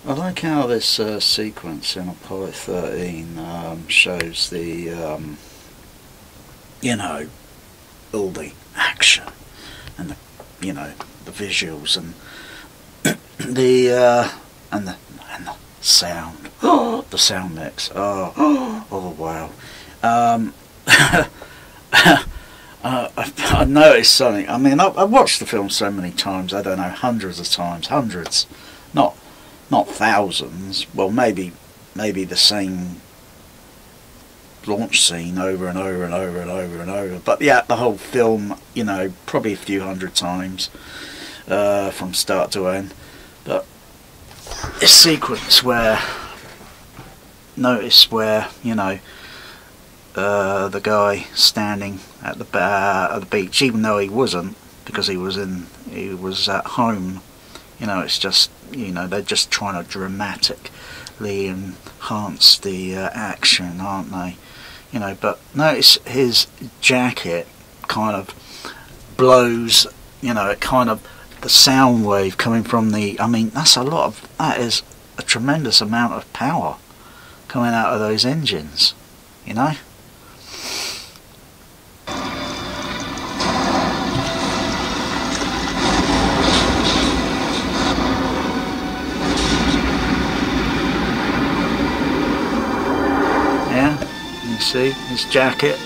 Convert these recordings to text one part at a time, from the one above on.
I like how this sequence in Apollo 13 shows the, you know, all the action and the, you know, the visuals and the sound. The sound mix. Oh wow. I noticed something. I mean, I've watched the film so many times. I don't know, hundreds of times, hundreds, not thousands. Well, maybe the same launch scene over and over and over and over and over. But yeah, the whole film, you know, probably a few hundred times from start to end. But this sequence where, notice where, you know, the guy standing at the beach, even though he wasn't, because he was at home. You know, it's just, you know, they're just trying to dramatically enhance the action, aren't they? You know, but notice his jacket kind of blows, you know, it kind of, the sound wave coming from the, I mean, that is a tremendous amount of power coming out of those engines, you know? You see his jacket.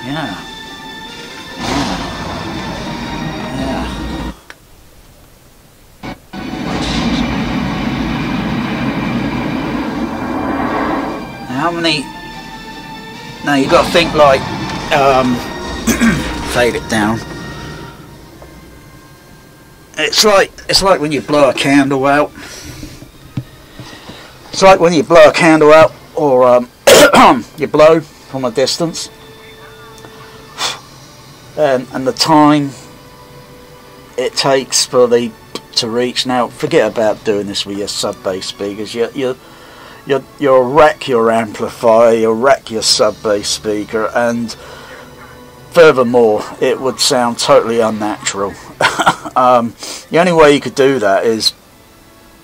Yeah. How many? Now you got to think like fade it down. It's like when you blow a candle out. It's like when you blow a candle out, or you blow from a distance, and the time it takes for to reach. Now, forget about doing this with your sub-bass speakers. You'll wreck your amplifier, you'll wreck your sub-bass speaker, and furthermore, it would sound totally unnatural. The only way you could do that is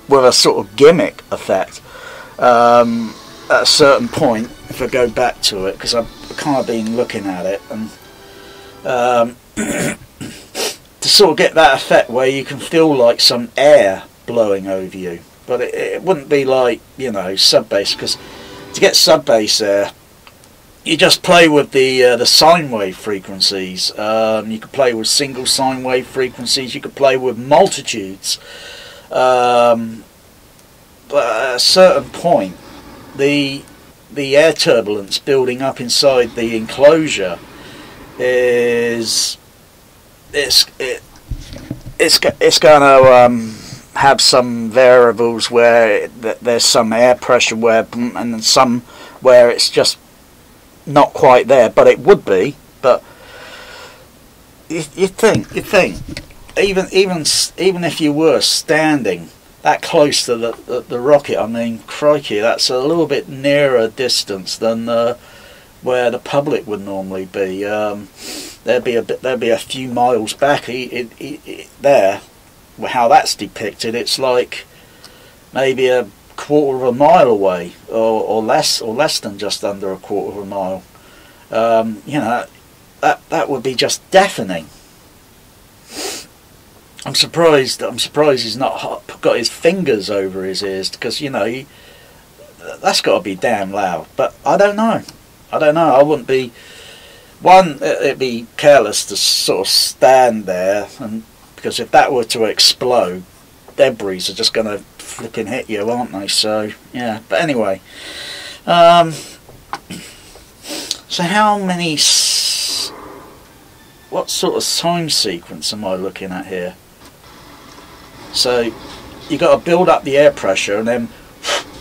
with a sort of gimmick effect. At a certain point, if I go back to it, because I've kind of been looking at it, and to sort of get that effect where you can feel like some air blowing over you, but it wouldn't be like, you know, sub-bass, because to get sub-bass there, you just play with the sine wave frequencies. You could play with single sine wave frequencies. You could play with multitudes. But at a certain point, the air turbulence building up inside the enclosure it's going to have some variables where there's some air pressure where, and then some where it's just not quite there, but it would be. But you think even if you were standing that close to the rocket, I mean, crikey, that's a little bit nearer distance than where the public would normally be. There'd be a few miles back. There, how that's depicted, it's like maybe a quarter of a mile away, or less than just under a quarter of a mile. You know, that would be just deafening. I'm surprised he's not got his fingers over his ears, because, you know, that's got to be damn loud. But I don't know. I wouldn't be. It'd be careless to sort of stand there, and because if that were to explode, debris are just going to flipping hit you, aren't they? So yeah. But anyway, so how many? What sort of time sequence am I looking at here? So you got to build up the air pressure and then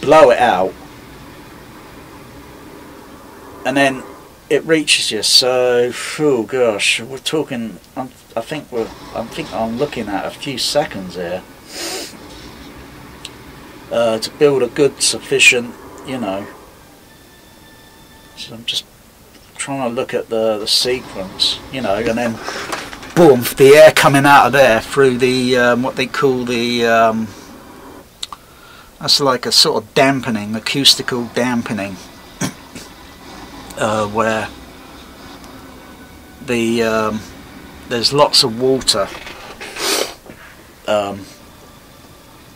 blow it out, and then it reaches you. So, oh gosh, we're talking. I think I'm looking at a few seconds here to build a good, sufficient, you know, So I'm just trying to look at the sequence, you know, and then boom, the air coming out of there through the what they call the that's like a sort of dampening, acoustical dampening, where the there's lots of water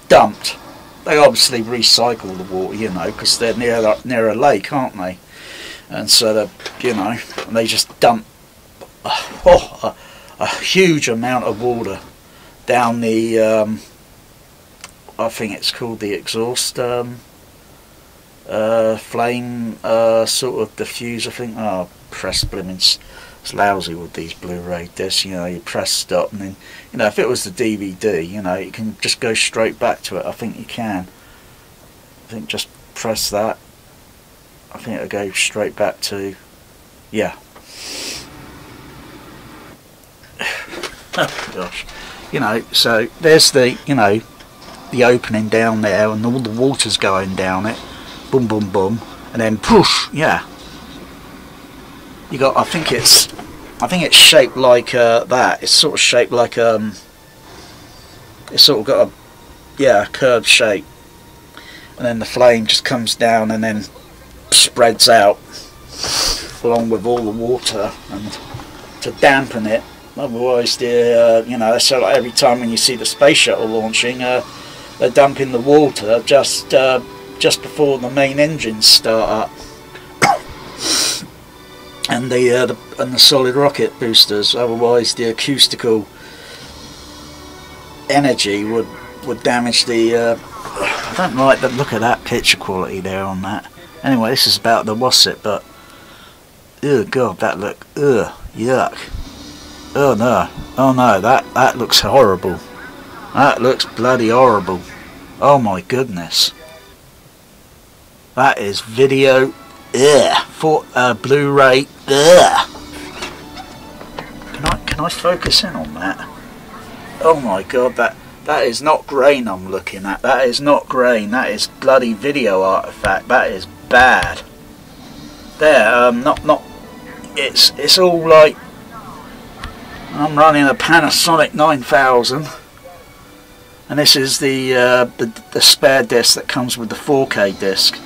dumped. They obviously recycle the water, you know, because they're near a lake, aren't they? And so, you know, they just dump a huge amount of water down the, I think it's called the exhaust flame sort of diffuser thing. Oh, press blimming. It's lousy with these Blu-ray discs, you know, you press stop and then, you know, if it was the DVD, you know, you can just go straight back to it. I think you can. I think just press that. I think it'll go straight back to, yeah. Oh gosh. You know, so there's the, you know, the opening down there and all the water's going down it. Boom, boom, boom. And then push, yeah. You got, I think it's shaped like that. It's sort of shaped like it's sort of got a, yeah, curved shape, and then the flame just comes down and then spreads out along with all the water and to dampen it. Otherwise, the you know, so like every time when you see the space shuttle launching, they're dumping the water just before the main engines start up. And the solid rocket boosters. Otherwise, the acoustical energy would damage the. I don't like the look of that picture quality there on that. Anyway, this is about the Wasset, but oh god, that look, yuck. Oh no, that looks horrible. That looks bloody horrible. Oh my goodness. That is video. For Blu-ray. Can I focus in on that? Oh my god, that is not grain I'm looking at. That is not grain. That is bloody video artifact. That is bad. There, not. It's all like I'm running a Panasonic 9000, and this is the spare disc that comes with the 4K disc.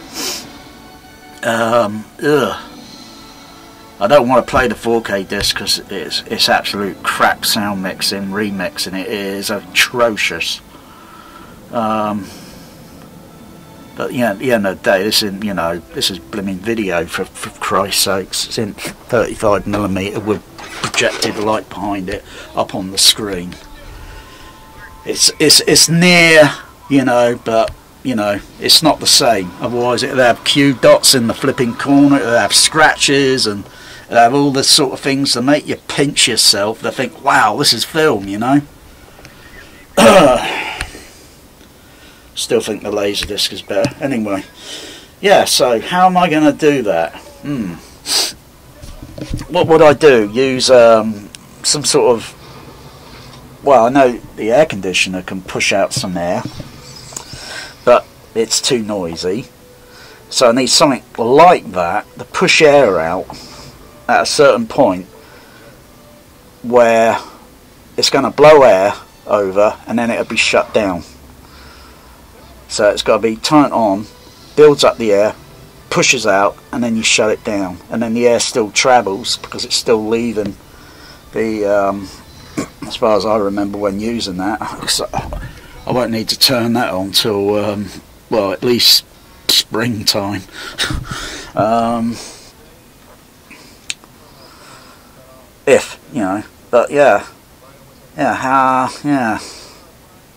I don't want to play the 4K disc because it's absolute crap sound mixing, remixing. It is atrocious. But yeah, at the end of the day, this is, you know, this is blooming video for Christ's sakes. It's in 35mm with projected light behind it up on the screen. It's near, you know, but you know, it's not the same. Otherwise it'll have Q dots in the flipping corner, it'll have scratches, and it'll have all the sort of things to make you pinch yourself to think, wow, this is film, you know. Still think the Laserdisc is better. Anyway, yeah, so how am I going to do that? What would I do? Use some sort of, well, I know the air conditioner can push out some air, but it's too noisy, so I need something like that to push air out at a certain point where it's going to blow air over and then it'll be shut down. So it's got to be turned on, builds up the air, pushes out, and then you shut it down, and then the air still travels because it's still leaving the as far as I remember when using that. So I won't need to turn that on till well, at least springtime. If, you know, but yeah,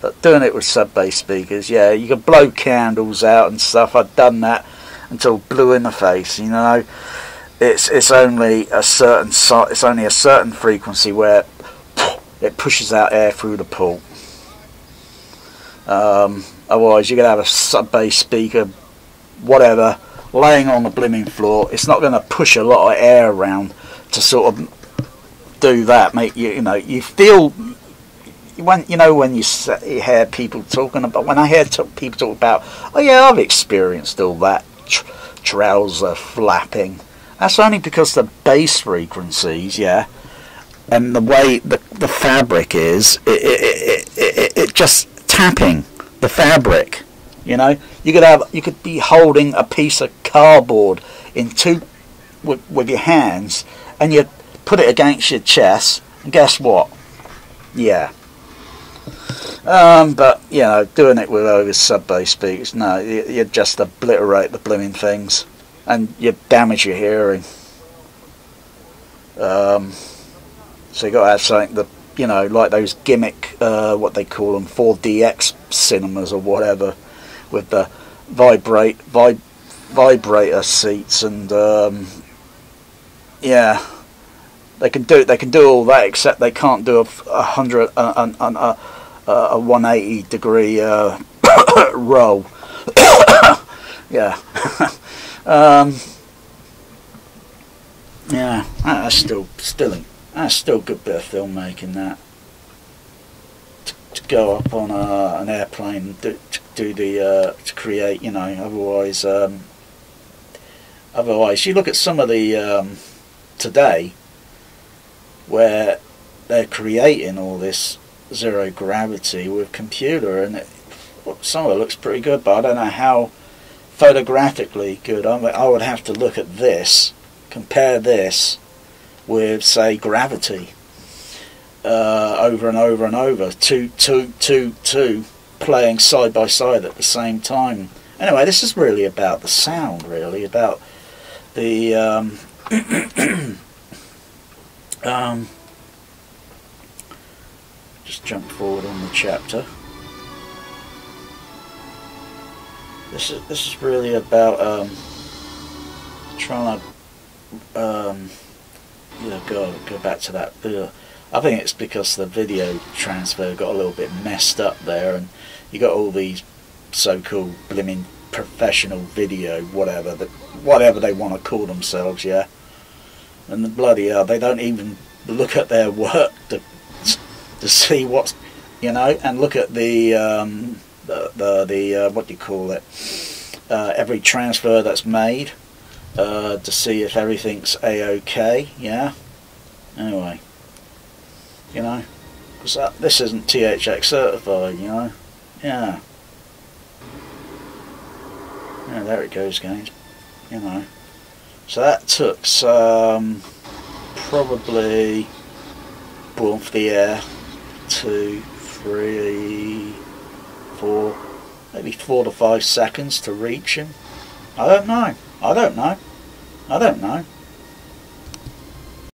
but doing it with sub-bass speakers, yeah, you can blow candles out and stuff. I've done that until blue in the face, you know. It's only a certain frequency where it pushes out air through the port. Otherwise, you could have a sub-bass speaker, whatever, laying on the blimmin' floor. It's not going to push a lot of air around to sort of do that. Make you know, you feel when, you know, when you hear people talking about, when I hear people talk about, oh yeah, I've experienced all that trouser flapping That's only because the bass frequencies, yeah, and the way the fabric is, it just tapping the fabric. You know, you could be holding a piece of cardboard with your hands, and you put it against your chest, and guess what? Yeah. But you know, doing it with over sub-bass speakers, no, you just obliterate the blooming things, and you damage your hearing. So you got to have something that, you know, like those gimmick, what they call them, 4DX cinemas or whatever, with the vibrator seats, and yeah, they can do all that, except they can't do a 180 degree roll. Yeah. Yeah, that's still a good bit of filmmaking, that to go up on an airplane and to create, you know. Otherwise you look at some of the today where they're creating all this zero gravity with computer, and some of it looks pretty good, but I don't know how photographically good. I would have to look at this, compare this with, say, Gravity, over and over and over, two playing side by side at the same time. Anyway, this is really about the sound, really about the just jump forward on the chapter. This is really about trying to go back to that. I think it's because the video transfer got a little bit messed up there, and you got all these so-called blimmin' professional video, whatever they want to call themselves, yeah. And the bloody hell, they don't even look at their work to see what's, you know, and look at the what do you call it? Every transfer that's made, to see if everything's a-okay, yeah. Anyway, you know, because this isn't THX certified, you know. Yeah. Yeah, there it goes, guys. You know. So that took some, probably, off the air, 2, 3, 4, maybe 4 to 5 seconds to reach him. I don't know.